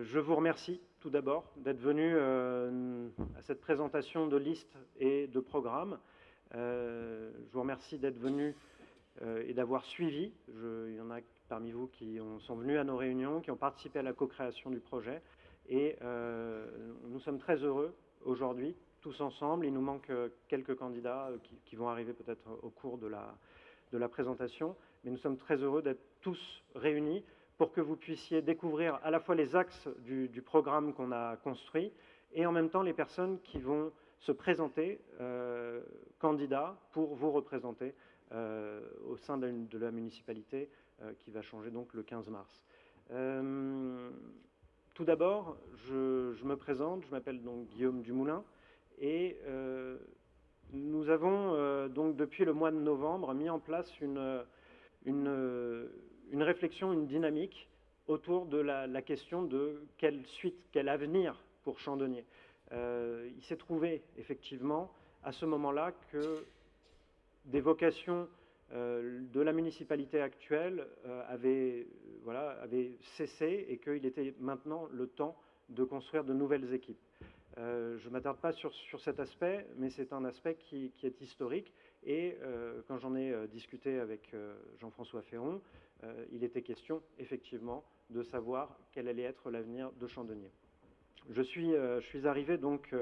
Je vous remercie tout d'abord d'être venu à cette présentation de listes et de programmes. Je vous remercie d'être venu et d'avoir suivi. Il y en a parmi vous qui sont venus à nos réunions, qui ont participé à la co-création du projet. Et nous sommes très heureux aujourd'hui, tous ensemble. Il nous manque quelques candidats qui vont arriver peut-être au cours de la présentation. Mais nous sommes très heureux d'être tous réunis pour que vous puissiez découvrir à la fois les axes du programme qu'on a construit et en même temps les personnes qui vont se présenter candidats pour vous représenter au sein de la municipalité qui va changer donc le 15 mars. Tout d'abord, je me présente, je m'appelle donc Guillaume Dumoulin et nous avons donc depuis le mois de novembre mis en place une réflexion, une dynamique autour de la question de quelle suite, quel avenir pour Chandonnier. Il s'est trouvé effectivement à ce moment-là que des vocations de la municipalité actuelle avaient cessé et qu'il était maintenant le temps de construire de nouvelles équipes. Je ne m'attarde pas sur cet aspect, mais c'est un aspect qui est historique. Et quand j'en ai discuté avec Jean-François Ferron, il était question, effectivement, de savoir quel allait être l'avenir de Chandonnier. Je suis arrivé donc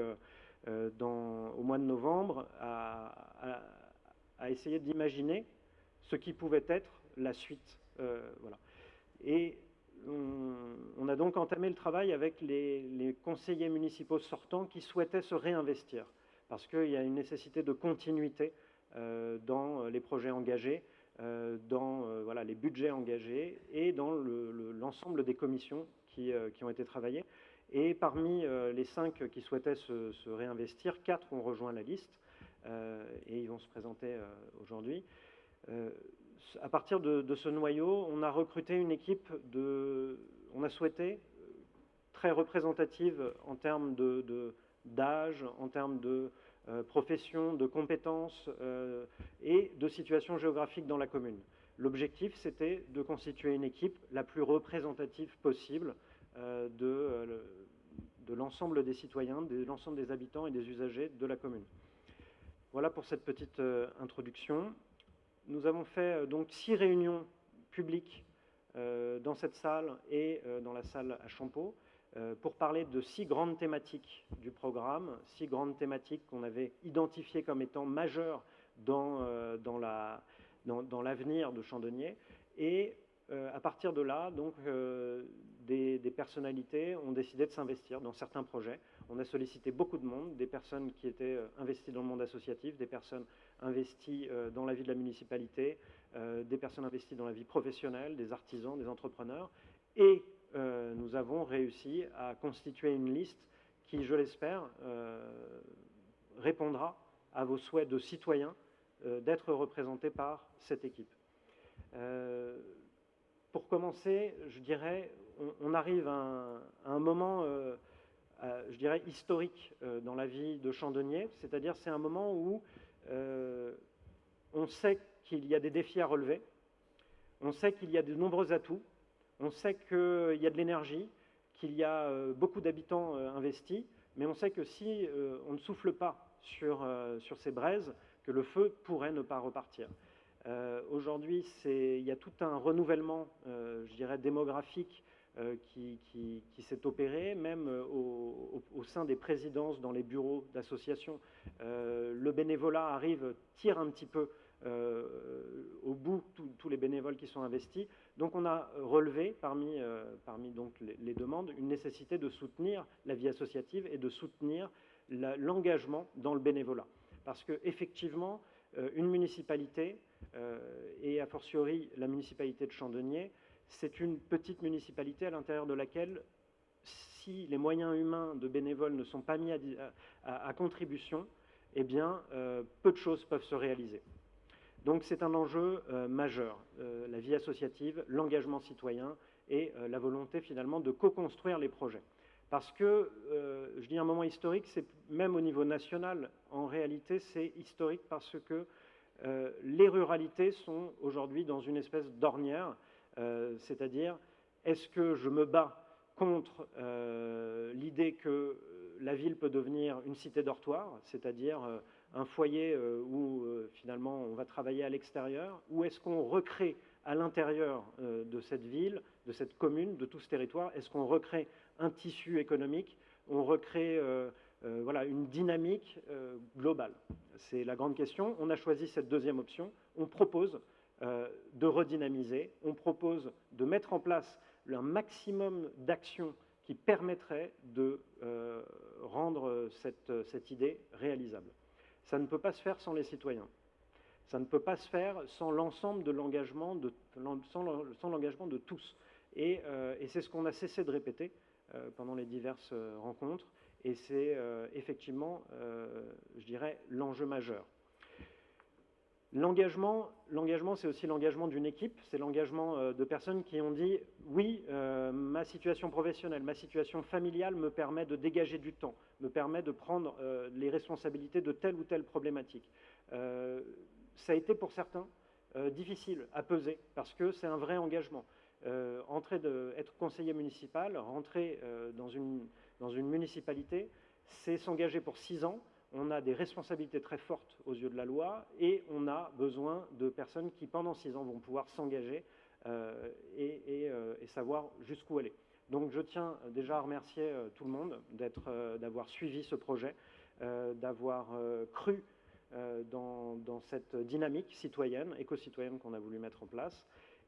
au mois de novembre à essayer d'imaginer ce qui pouvait être la suite. Voilà. Et on a donc entamé le travail avec les conseillers municipaux sortants qui souhaitaient se réinvestir, parce qu'il y a une nécessité de continuité dans les projets engagés, dans les budgets engagés et dans l'ensemble des commissions qui ont été travaillées. Et parmi les 5 qui souhaitaient se réinvestir, 4 ont rejoint la liste et ils vont se présenter aujourd'hui. À partir de ce noyau, on a recruté une équipe on a souhaité, très représentative en termes d'âge, en termes de profession, de compétences et de situation géographique dans la commune. L'objectif, c'était de constituer une équipe la plus représentative possible de l'ensemble des citoyens, de l'ensemble des habitants et des usagers de la commune. Voilà pour cette petite introduction. Nous avons fait donc 6 réunions publiques dans cette salle et dans la salle à Champeaux pour parler de 6 grandes thématiques du programme, 6 grandes thématiques qu'on avait identifiées comme étant majeures dans l'avenir de Chandonnier. Et à partir de là, donc, des personnalités ont décidé de s'investir dans certains projets. On a sollicité beaucoup de monde, des personnes qui étaient investies dans le monde associatif, des personnes investies dans la vie de la municipalité, des personnes investies dans la vie professionnelle, des artisans, des entrepreneurs. Et nous avons réussi à constituer une liste qui, je l'espère, répondra à vos souhaits de citoyens d'être représentés par cette équipe. Pour commencer, je dirais, on arrive à un moment, je dirais, historique dans la vie de Chandonnier, c'est-à-dire c'est un moment où on sait qu'il y a des défis à relever, on sait qu'il y a de nombreux atouts, on sait qu'il y a de l'énergie, qu'il y a beaucoup d'habitants investis, mais on sait que si on ne souffle pas sur ces braises, que le feu pourrait ne pas repartir. Aujourd'hui, il y a tout un renouvellement, je dirais, démographique qui s'est opéré, même au sein des présidences, dans les bureaux d'associations. Le bénévolat tire un petit peu au bout tous les bénévoles qui sont investis. Donc on a relevé parmi donc les demandes une nécessité de soutenir la vie associative et de soutenir l'engagement dans le bénévolat. Parce qu'effectivement, une municipalité, et a fortiori la municipalité de Chandonnier, c'est une petite municipalité à l'intérieur de laquelle, si les moyens humains de bénévoles ne sont pas mis à contribution, eh bien, peu de choses peuvent se réaliser. Donc c'est un enjeu majeur, la vie associative, l'engagement citoyen et la volonté finalement de co-construire les projets. Parce que, je dis un moment historique, c'est même au niveau national, en réalité c'est historique parce que les ruralités sont aujourd'hui dans une espèce d'ornière, c'est-à-dire est-ce que je me bats contre l'idée que la ville peut devenir une cité dortoir, c'est-à-dire un foyer où finalement on va travailler à l'extérieur, ou est-ce qu'on recrée à l'intérieur de cette ville, de cette commune, de tout ce territoire, est-ce qu'on recrée un tissu économique, on recrée voilà, une dynamique globale? C'est la grande question. On a choisi cette deuxième option. On propose de redynamiser, on propose de mettre en place un maximum d'actions qui permettraient de rendre cette idée réalisable. Ça ne peut pas se faire sans les citoyens. Ça ne peut pas se faire sans l'ensemble de l'engagement sans l'engagement de tous. Et c'est ce qu'on a cessé de répéter pendant les diverses rencontres. Et c'est effectivement, je dirais, l'enjeu majeur. L'engagement, c'est aussi l'engagement d'une équipe, c'est l'engagement de personnes qui ont dit « oui, ma situation professionnelle, ma situation familiale me permet de dégager du temps, me permet de prendre les responsabilités de telle ou telle problématique ». Ça a été pour certains difficile à peser parce que c'est un vrai engagement. Être conseiller municipal, rentrer dans une municipalité, c'est s'engager pour 6 ans. On a des responsabilités très fortes aux yeux de la loi et on a besoin de personnes qui, pendant 6 ans, vont pouvoir s'engager et savoir jusqu'où aller. Donc je tiens déjà à remercier tout le monde d'avoir suivi ce projet, d'avoir cru dans cette dynamique citoyenne, éco-citoyenne qu'on a voulu mettre en place.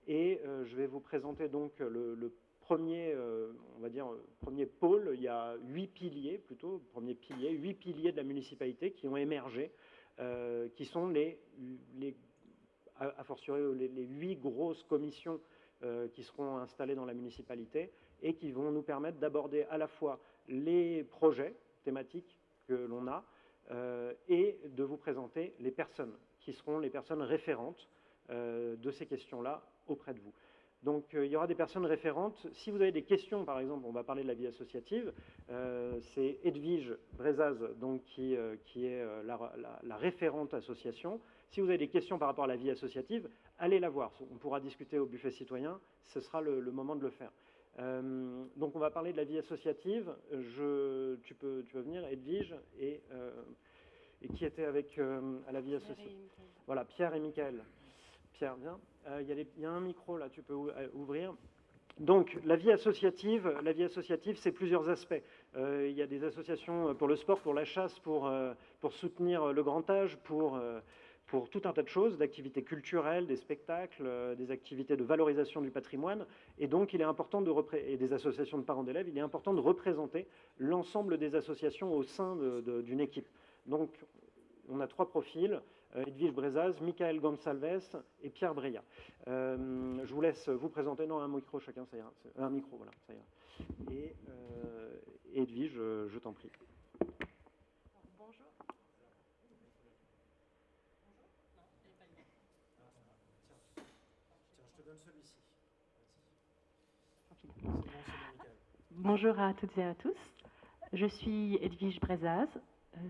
Et je vais vous présenter donc le premier, on va dire, premier pôle. Il y a 8 piliers, plutôt, premier pilier, 8 piliers de la municipalité qui ont émergé, qui sont a fortiori les 8 grosses commissions qui seront installées dans la municipalité et qui vont nous permettre d'aborder à la fois les projets thématiques que l'on a et de vous présenter les personnes qui seront les personnes référentes de ces questions-là auprès de vous. Donc il y aura des personnes référentes. Si vous avez des questions, par exemple, on va parler de la vie associative, c'est Edwige Brezaz donc, qui est la référente association. Si vous avez des questions par rapport à la vie associative, allez la voir. On pourra discuter au buffet citoyen, ce sera le moment de le faire. Donc on va parler de la vie associative. Tu peux venir, Edwige, et qui était avec à la vie associative. Voilà, Pierre et Michael. Pierre, viens. Il y a un micro là, tu peux ouvrir. Donc, la vie associative, c'est plusieurs aspects. Il y a des associations pour le sport, pour la chasse, pour soutenir le grand âge, pour tout un tas de choses, d'activités culturelles, des spectacles, des activités de valorisation du patrimoine. Et donc, il est important et des associations de parents d'élèves, il est important de représenter l'ensemble des associations au sein d'une équipe. Donc, on a 3 profils. Edwige Brezaz, Michael Gonsalves et Pierre Breillat. Je vous laisse vous présenter. Non, un micro chacun, ça ira. Un micro, voilà, ça ira. Et Edwige, je t'en prie. Bonjour. Tiens, je te donne celui-ci. Bonjour à toutes et à tous. Je suis Edwige Brezaz.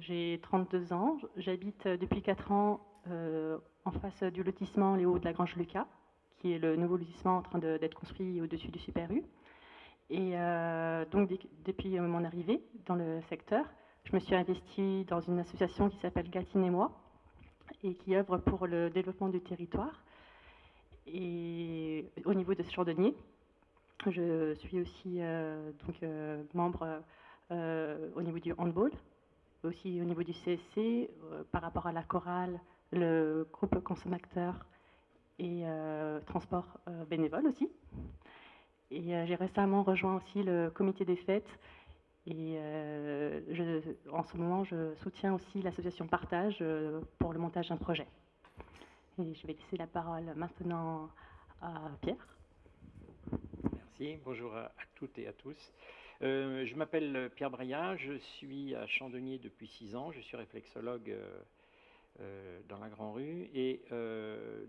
J'ai 32 ans, j'habite depuis 4 ans en face du lotissement Les Hauts de la Grange Lucas, qui est le nouveau lotissement en train d'être construit au-dessus du Super U. Et donc depuis mon arrivée dans le secteur, je me suis investie dans une association qui s'appelle Gatine et moi, et qui œuvre pour le développement du territoire. Et au niveau de ce Chandonnier, je suis aussi membre au niveau du handball, aussi au niveau du CSC, par rapport à la chorale, le groupe consommateur et transport bénévole aussi. Et j'ai récemment rejoint aussi le comité des fêtes et en ce moment je soutiens aussi l'association Partage pour le montage d'un projet. Et je vais laisser la parole maintenant à Pierre. Merci, bonjour à toutes et à tous. Je m'appelle Pierre Breillat, je suis à Chandonnier depuis 6 ans, je suis réflexologue dans la Grand Rue et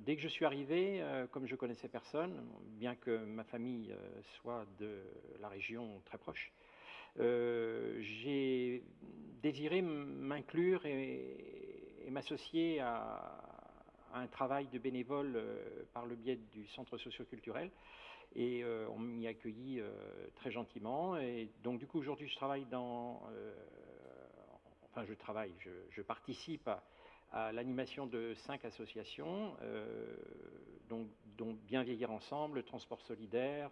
dès que je suis arrivé, comme je connaissais personne, bien que ma famille soit de la région très proche, j'ai désiré m'inclure et m'associer à un travail de bénévole par le biais du centre socio-culturel. et on m'y a accueilli très gentiment. Et donc du coup aujourd'hui je travaille je participe à l'animation de 5 associations, dont Bien Vieillir Ensemble, Transport Solidaire,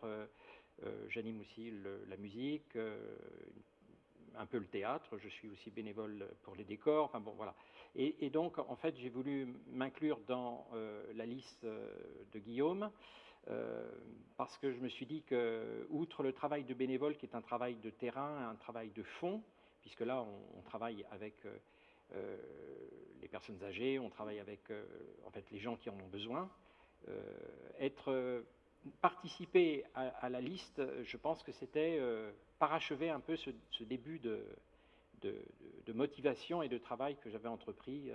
j'anime aussi la musique, un peu le théâtre, je suis aussi bénévole pour les décors, enfin bon voilà. Et donc en fait j'ai voulu m'inclure dans la liste de Guillaume, parce que je me suis dit que, outre le travail de bénévole qui est un travail de terrain, un travail de fond, puisque là on travaille avec les personnes âgées, on travaille avec en fait les gens qui en ont besoin, participer à la liste, je pense que c'était parachever un peu ce début de motivation et de travail que j'avais entrepris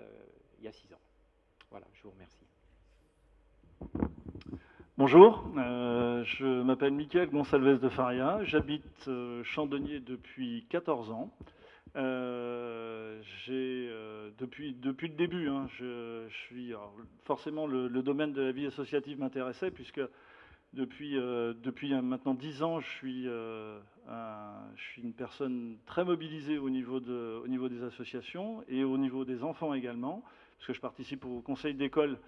il y a 6 ans. Voilà, je vous remercie. Bonjour, je m'appelle Michael Gonçalves de Faria, j'habite Chandonnier depuis 14 ans. Depuis le début, hein, alors, forcément le domaine de la vie associative m'intéressait, puisque depuis maintenant 10 ans, je suis une personne très mobilisée au niveau des associations et au niveau des enfants également, parce que je participe au conseil d'école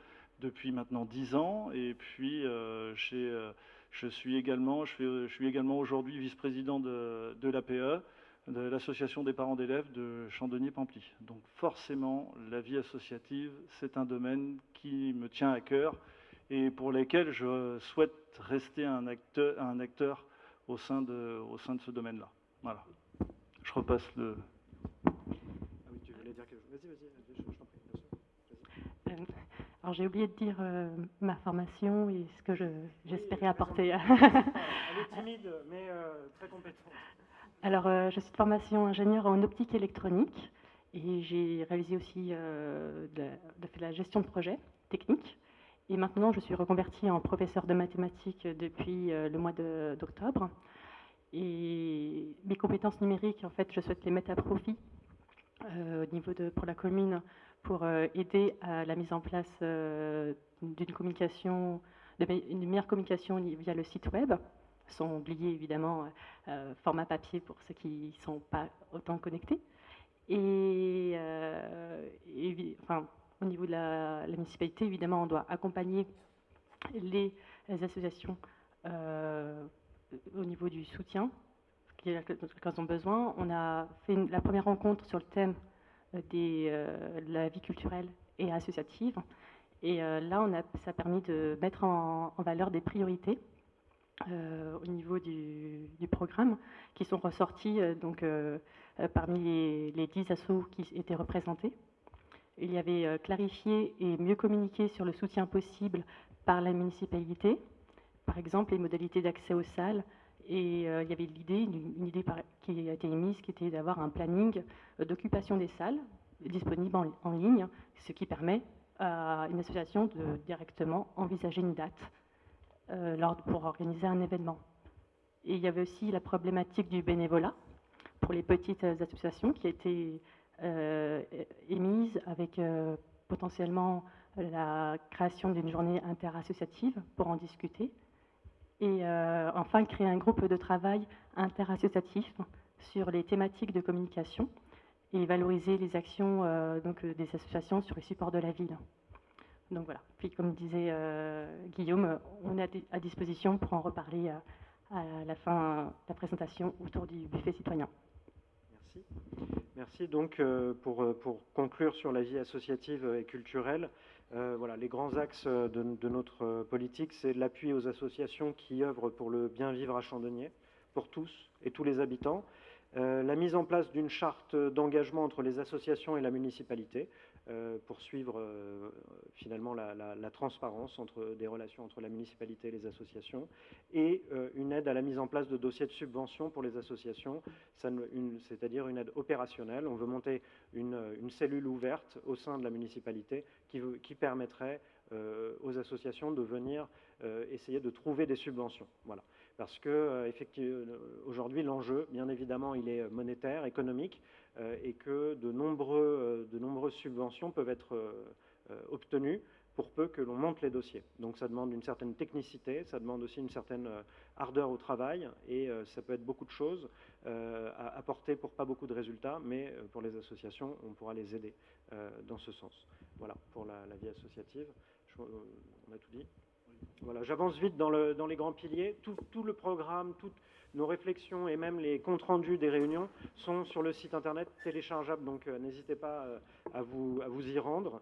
depuis maintenant 10 ans, et puis je suis également aujourd'hui vice-président de l'APE, de l'association des parents d'élèves de Chandonnier-Pamply. Donc forcément, la vie associative, c'est un domaine qui me tient à cœur et pour lequel je souhaite rester un acteur au sein de ce domaine-là. Voilà. Je repasse le... Ah oui, tu voulais dire quelque chose. Vas-y, je t'en prie, bien sûr. Alors j'ai oublié de dire ma formation et ce que j'espérais apporter. Elle est timide, mais très compétente. Alors je suis de formation ingénieure en optique électronique et j'ai réalisé aussi de la gestion de projet technique. Et maintenant je suis reconvertie en professeur de mathématiques depuis le mois d'octobre. Et mes compétences numériques, en fait, je souhaite les mettre à profit au niveau pour la commune, pour aider à la mise en place d'une communication, une meilleure communication via le site web, sans oublier évidemment format papier pour ceux qui ne sont pas autant connectés. Et enfin, au niveau de la municipalité, évidemment, on doit accompagner les associations au niveau du soutien qu'elles ont besoin. On a fait la première rencontre sur le thème de la vie culturelle et associative. Et là, ça a permis de mettre en valeur des priorités au niveau du programme qui sont ressortis parmi les 10 assos qui étaient représentés. Il y avait clarifier et mieux communiquer sur le soutien possible par la municipalité, par exemple les modalités d'accès aux salles. Et il y avait une idée qui a été émise, qui était d'avoir un planning d'occupation des salles disponible en ligne, ce qui permet à une association de directement envisager une date pour organiser un événement. Et il y avait aussi la problématique du bénévolat pour les petites associations qui a été émise avec potentiellement la création d'une journée interassociative pour en discuter. Et enfin, créer un groupe de travail interassociatif sur les thématiques de communication et valoriser les actions des associations sur les supports de la ville. Donc voilà. Puis comme disait Guillaume, on est à disposition pour en reparler à la fin de la présentation autour du buffet citoyen. Merci. Merci. Donc pour conclure sur la vie associative et culturelle, voilà, les grands axes de notre politique, c'est l'appui aux associations qui œuvrent pour le bien vivre à Chandonnier, pour tous et tous les habitants. La mise en place d'une charte d'engagement entre les associations et la municipalité pour suivre finalement la transparence des relations entre la municipalité et les associations, et une aide à la mise en place de dossiers de subvention pour les associations, c'est-à-dire une aide opérationnelle. On veut monter une cellule ouverte au sein de la municipalité qui permettrait aux associations de venir essayer de trouver des subventions. Voilà. Parce que effectivement, aujourd'hui, l'enjeu, bien évidemment, il est monétaire, économique, et que de nombreuses subventions peuvent être obtenues pour peu que l'on monte les dossiers. Donc ça demande une certaine technicité, ça demande aussi une certaine ardeur au travail, et ça peut être beaucoup de choses à apporter pour pas beaucoup de résultats, mais pour les associations, on pourra les aider dans ce sens. Voilà, pour la vie associative, on a tout dit. Voilà, j'avance vite dans les grands piliers. Tout le programme, toutes nos réflexions et même les comptes rendus des réunions sont sur le site internet téléchargeables, donc n'hésitez pas à vous y rendre.